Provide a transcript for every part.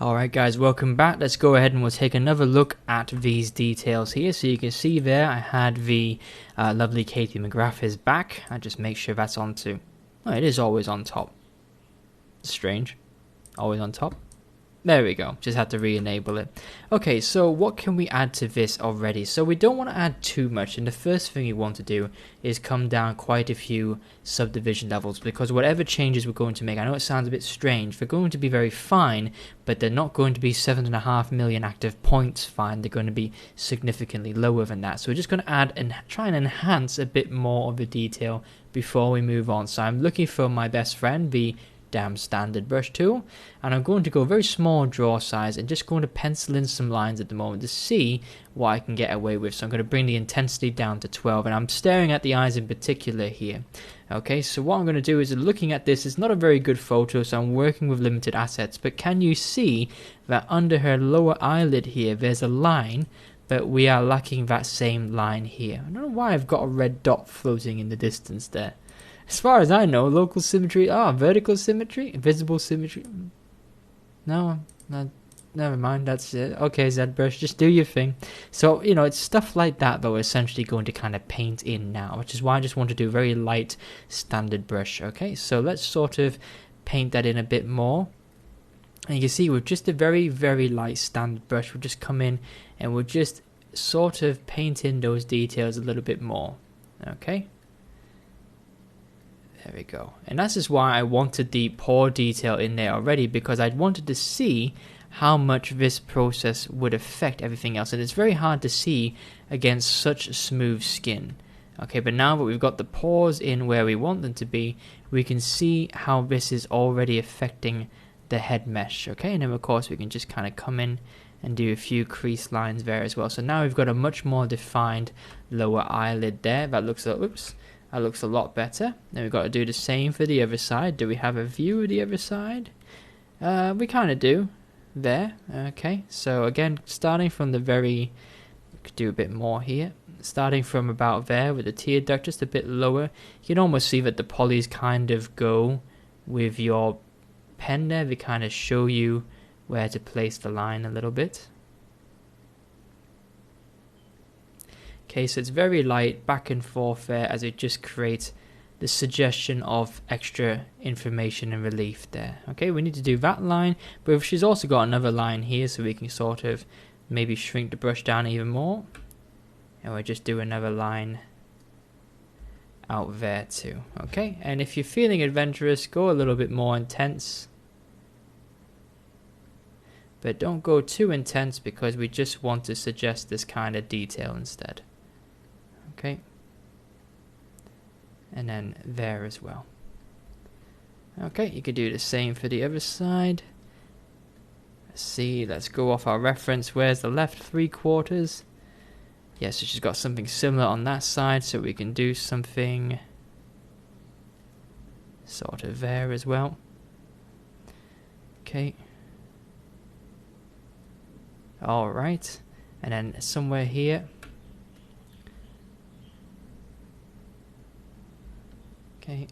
Alright guys, welcome back. Let's go ahead and we'll take another look at these details here. So you can see there I had the lovely Katie McGrath is back. I just make sure that's on too. Oh, it is always on top. Strange. Always on top. There we go, just had to re-enable it. Okay, so what can we add to this already? So we don't want to add too much, and the first thing we want to do is come down quite a few subdivision levels, because whatever changes we're going to make, I know it sounds a bit strange, they're going to be very fine, but they're not going to be 7.5 million active points fine, they're going to be significantly lower than that. So we're just going to add and try and enhance a bit more of the detail before we move on. So I'm looking for my best friend, the damn standard brush tool, and I'm going to go very small draw size and just going to pencil in some lines at the moment to see what I can get away with. So I'm going to bring the intensity down to 12, and I'm staring at the eyes in particular here. Okay, so what I'm going to do is, looking at this, it's not a very good photo, so I'm working with limited assets, but can you see that under her lower eyelid here there's a line, but we are lacking that same line here. I don't know why I've got a red dot floating in the distance there. As far as I know, local symmetry, vertical symmetry, visible symmetry. No, never mind, that's it. Okay, ZBrush, just do your thing. So, you know, it's stuff like that that we're essentially going to kind of paint in now, which is why I just want to do very light standard brush. Okay, so let's sort of paint that in a bit more. And you can see with just a very, very light standard brush, we'll just come in and we'll just sort of paint in those details a little bit more. Okay. There we go. And that's just why I wanted the pore detail in there already, because I wanted to see how much this process would affect everything else. And it's very hard to see against such smooth skin. Okay, but now that we've got the pores in where we want them to be, we can see how this is already affecting the head mesh. Okay, and then of course we can just kind of come in and do a few crease lines there as well. So now we've got a much more defined lower eyelid there. That looks that looks a lot better. Then we've got to do the same for the other side. Do we have a view of the other side? We kind of do. There. Okay. So again, starting from the very... We could do a bit more here. Starting from about there with the tear duct just a bit lower. You can almost see that the polys kind of go with your pen there. They kind of show you where to place the line a little bit. Okay, so it's very light, back and forth there, as it just creates the suggestion of extra information and relief there. Okay, we need to do that line, but she's also got another line here, so we can sort of maybe shrink the brush down even more. And we'll just do another line out there too. Okay, and if you're feeling adventurous, go a little bit more intense. But don't go too intense, because we just want to suggest this kind of detail instead. Okay, and then there as well. Okay, you could do the same for the other side. Let's see, let's go off our reference. Where's the left 3/4? Yes, so she's got something similar on that side, so we can do something sort of there as well. Okay. Alright, and then somewhere here. Okay.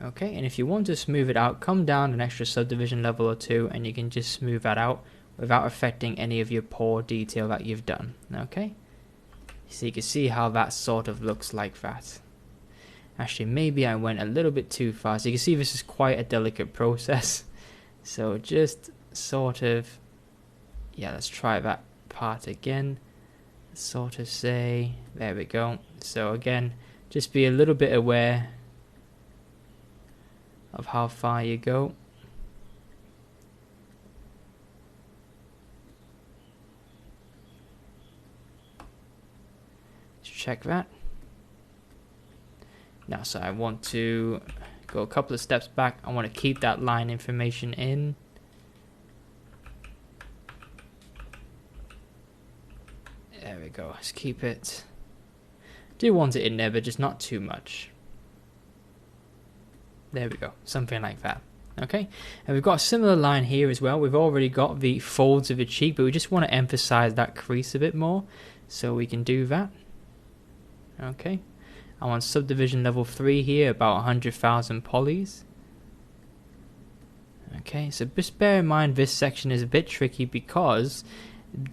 Okay, and if you want to smooth it out, come down an extra subdivision level or two, and you can just smooth that out without affecting any of your pore detail that you've done. Okay, so you can see how that sort of looks like that. Actually, maybe I went a little bit too far. So you can see this is quite a delicate process. So just sort of, yeah, let's try that part again. Sort of say, there we go. So again, just be a little bit aware of how far you go. Let's check that. Now, so I want to go a couple of steps back. I want to keep that line information in. There we go, let's keep it. Do want it in there, but just not too much. There we go, something like that. Okay, and we've got a similar line here as well. We've already got the folds of the cheek, but we just want to emphasize that crease a bit more. So we can do that. Okay, I want subdivision level 3 here, about 100,000 polys. Okay, so just bear in mind this section is a bit tricky because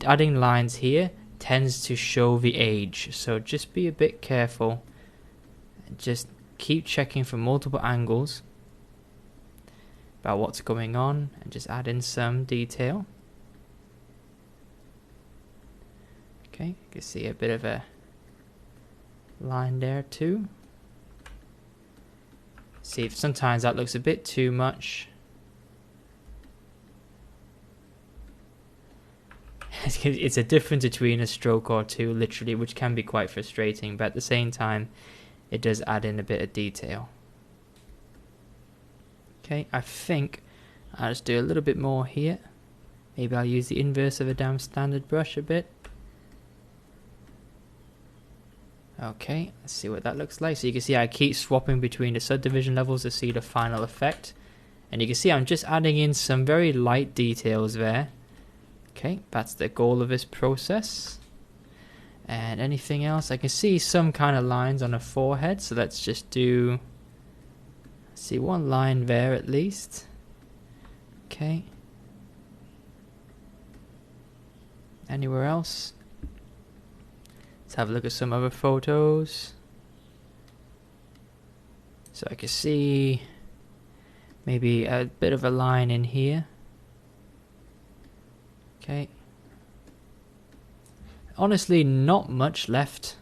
adding lines here tends to show the age, so just be a bit careful. Just keep checking from multiple angles about what's going on and just add in some detail. Okay, you can see a bit of a line there too. See if sometimes that looks a bit too much. It's a difference between a stroke or two, literally, which can be quite frustrating, but at the same time it does add in a bit of detail. Okay, I think I'll just do a little bit more here. Maybe I'll use the inverse of a damn standard brush a bit. Okay, let's see what that looks like. So you can see I keep swapping between the subdivision levels to see the final effect. And you can see I'm just adding in some very light details there. Okay, that's the goal of this process. And anything else? I can see some kind of lines on a forehead, so let's just do... see one line there at least. Okay. Anywhere else? Let's have a look at some other photos. So I can see maybe a bit of a line in here. Okay. Honestly, not much left.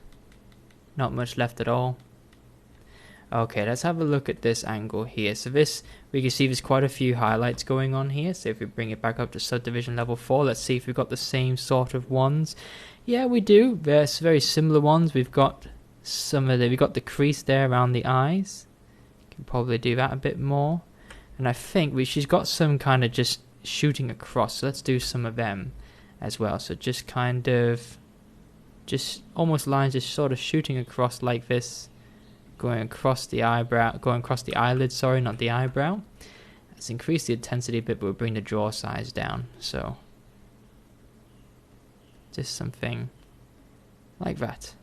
Not much left at all. Okay, let's have a look at this angle here. So this, we can see there's quite a few highlights going on here. So if we bring it back up to subdivision level 4, let's see if we've got the same sort of ones. Yeah, we do. There's very similar ones. We've got some of we've got the crease there around the eyes. Can probably do that a bit more. And I think she's got some kind of just shooting across. So let's do some of them as well. So just kind of, just almost lines just sort of shooting across like this. Going across the eyebrow, going across the eyelid, sorry, not the eyebrow. Let's increase the intensity a bit, but we'll bring the draw size down. So, just something like that.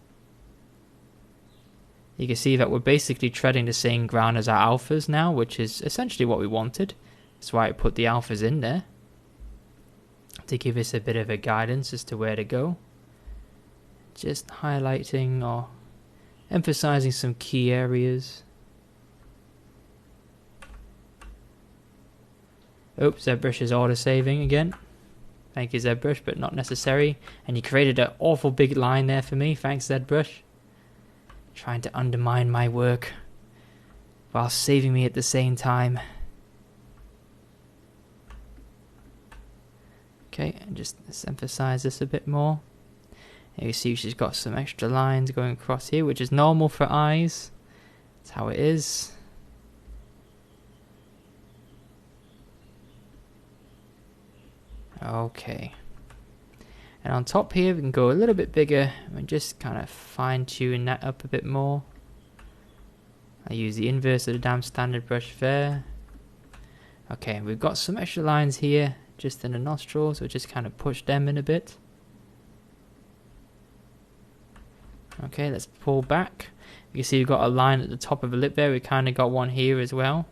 You can see that we're basically treading the same ground as our alphas now, which is essentially what we wanted. That's why I put the alphas in there, to give us a bit of a guidance as to where to go. Just highlighting or emphasizing some key areas. Oops, ZBrush is auto-saving again. Thank you, ZBrush, but not necessary. And you created an awful big line there for me. Thanks, ZBrush. Trying to undermine my work while saving me at the same time. Okay, and just let's emphasize this a bit more. And you see she's got some extra lines going across here, which is normal for eyes. That's how it is. Okay. And on top here, we can go a little bit bigger and just kind of fine tune that up a bit more. I use the inverse of the damn standard brush there. Okay, we've got some extra lines here, just in the nostrils, so just kind of push them in a bit. Okay, let's pull back. You can see we've got a line at the top of the lip there. We kind of got one here as well.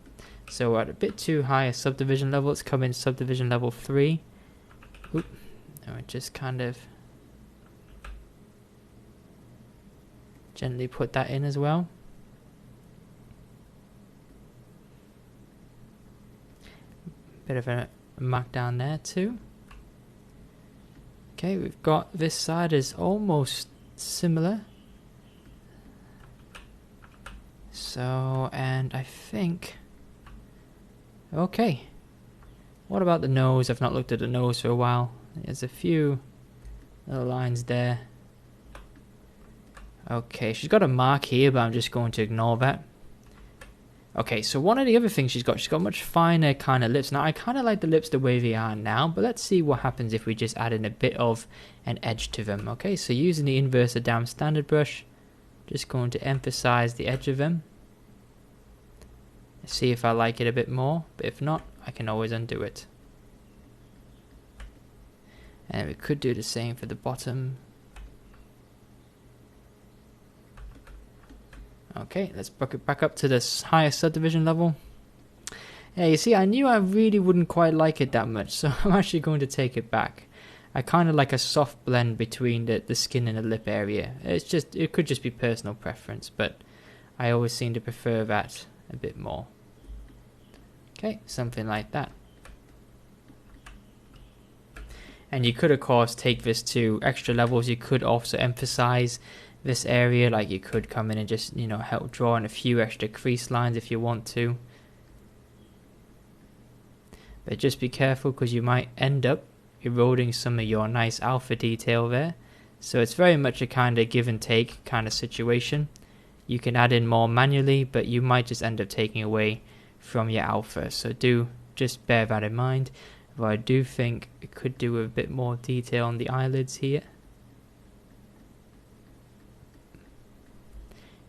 So we're at a bit too high a subdivision level. Let's come in subdivision level 3. Oop. And we just kind of gently put that in as well. Bit of a mark down there too. Okay, we've got this side is almost similar. So, and I think, okay, what about the nose? I've not looked at the nose for a while. There's a few little lines there. Okay, she's got a mark here, but I'm just going to ignore that. Okay, so one of the other things she's got much finer kind of lips. Now, I kind of like the lips the way they are now, but let's see what happens if we just add in a bit of an edge to them. Okay, so using the inverse of damn standard brush, just going to emphasize the edge of them. See if I like it a bit more, but if not, I can always undo it. And we could do the same for the bottom. Okay, let's book it back up to this highest subdivision level. Yeah, you see, I knew I really wouldn't quite like it that much, so I'm actually going to take it back. I kind of like a soft blend between the skin and the lip area. It could just be personal preference, but I always seem to prefer that a bit more. Okay, something like that. And you could, of course, take this to extra levels. You could also emphasize this area, like you could come in and just, you know, help draw in a few extra crease lines if you want to. But just be careful, because you might end up eroding some of your nice alpha detail there. So it's very much a kind of give and take kind of situation. You can add in more manually, but you might just end up taking away from your alpha. So do just bear that in mind. But I do think it could do a bit more detail on the eyelids here.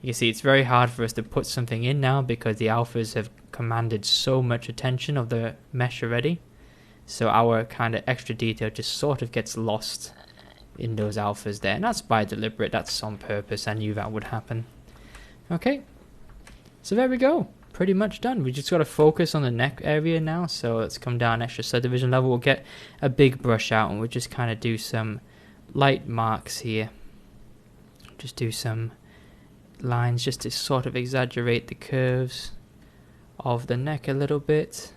You can see it's very hard for us to put something in now because the alphas have commanded so much attention of the mesh already. So our kind of extra detail just sort of gets lost in those alphas there. And that's by deliberate, that's on purpose. I knew that would happen. Okay, so there we go. Pretty much done. We just got to focus on the neck area now. So let's come down extra subdivision level. We'll get a big brush out and we'll just kind of do some light marks here. Just do some lines just to sort of exaggerate the curves of the neck a little bit.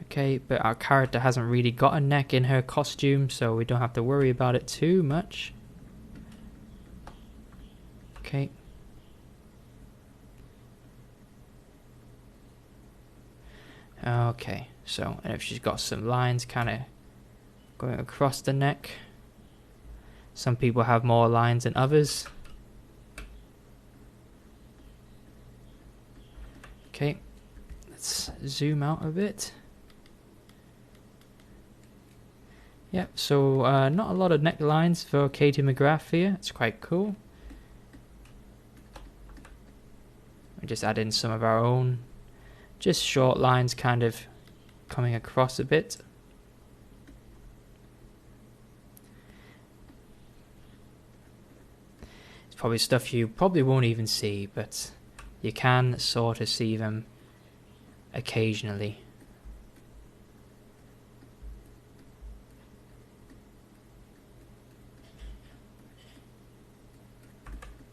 Okay, but our character hasn't really got a neck in her costume, so we don't have to worry about it too much. Okay. Okay, so and if she's got some lines kind of going across the neck. Some people have more lines than others. Okay, let's zoom out a bit. Yep, so not a lot of necklines for Katie McGrath here. It's quite cool. We just add in some of our own, just short lines kind of coming across a bit. It's probably stuff you probably won't even see, but you can sort of see them occasionally.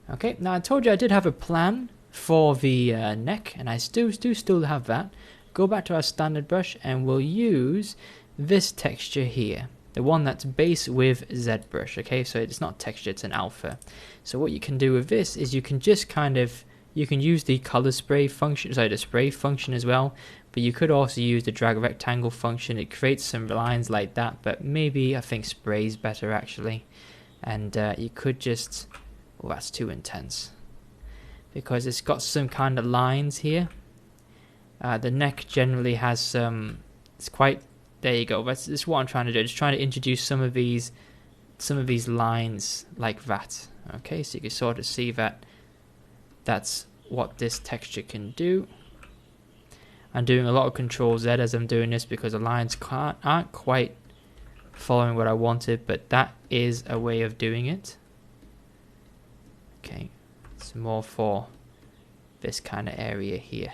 Okay, now I told you I did have a plan for the neck, and I do still have that. Go back to our standard brush and we'll use this texture here, the one that's base with ZBrush. Okay, so it's not texture, it's an alpha. So what you can do with this is you can just kind of, you can use the color spray function, sorry, the spray function as well, but you could also use the drag rectangle function. It creates some lines like that, but maybe I think spray is better actually. And you could just, oh, that's too intense, because it's got some kind of lines here. The neck generally has some, it's quite, there you go, that's what I'm trying to do, just trying to introduce some of these lines like that. Okay, so you can sort of see that that's what this texture can do. I'm doing a lot of Control Z as I'm doing this because the lines aren't quite following what I wanted, but that is a way of doing it. Okay, it's more for this kind of area here.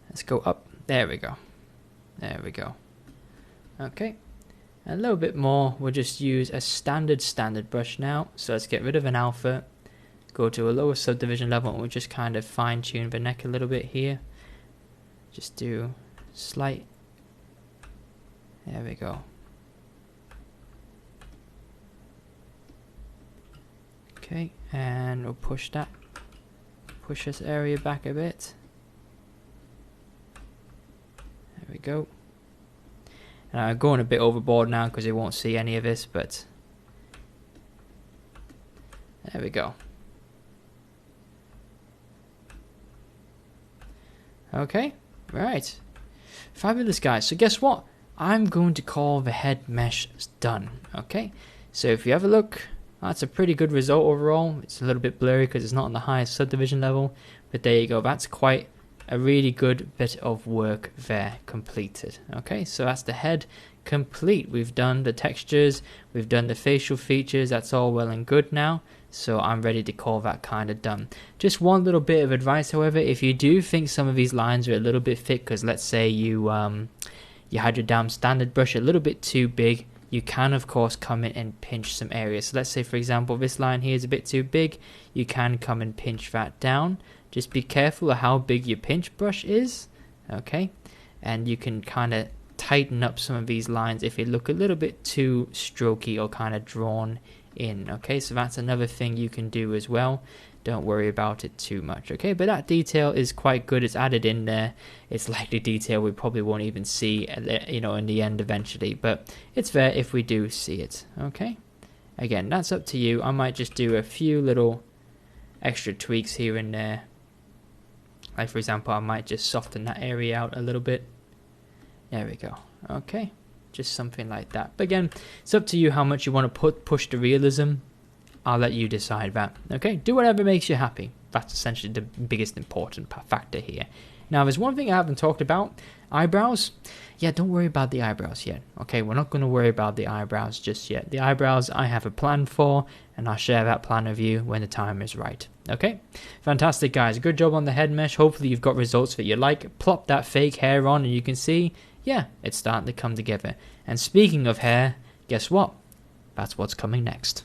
Let's go up. There we go. There we go. Okay. A little bit more. We'll just use a standard brush now. So let's get rid of an alpha. Go to a lower subdivision level and we'll just kind of fine tune the neck a little bit here. Just do slight. There we go. Okay, and we'll push this area back a bit. There we go. And I'm going a bit overboard now because you won't see any of this, but there we go. Okay, right. Fabulous, guys. So guess what? I'm going to call the head mesh done. Okay, so if you have a look, that's a pretty good result overall. It's a little bit blurry because it's not on the highest subdivision level, but there you go. That's quite a really good bit of work there completed. Okay, so that's the head complete. We've done the textures, we've done the facial features, that's all well and good now. So I'm ready to call that kind of done. Just one little bit of advice, however, if you do think some of these lines are a little bit thick, because let's say you had your damn standard brush a little bit too big, you can of course come in and pinch some areas. So let's say for example this line here is a bit too big, you can come and pinch that down. Just be careful of how big your pinch brush is, okay? And you can kind of tighten up some of these lines if they look a little bit too strokey or kind of drawn in, okay? So that's another thing you can do as well. Don't worry about it too much, okay? But that detail is quite good. It's added in there. It's likely detail we probably won't even see, you know, in the end eventually, but it's there if we do see it, okay? Again, that's up to you. I might just do a few little extra tweaks here and there. Like for example, I might just soften that area out a little bit. There we go. Okay, just something like that. But again, it's up to you how much you want to push the realism. I'll let you decide that. Okay, do whatever makes you happy. That's essentially the biggest important factor here. Now, there's one thing I haven't talked about. Eyebrows. Yeah, don't worry about the eyebrows yet. Okay, we're not going to worry about the eyebrows just yet. The eyebrows I have a plan for, and I'll share that plan with you when the time is right. Okay, fantastic guys. Good job on the head mesh. Hopefully you've got results that you like. Plop that fake hair on and you can see, yeah, it's starting to come together. And speaking of hair, guess what? That's what's coming next.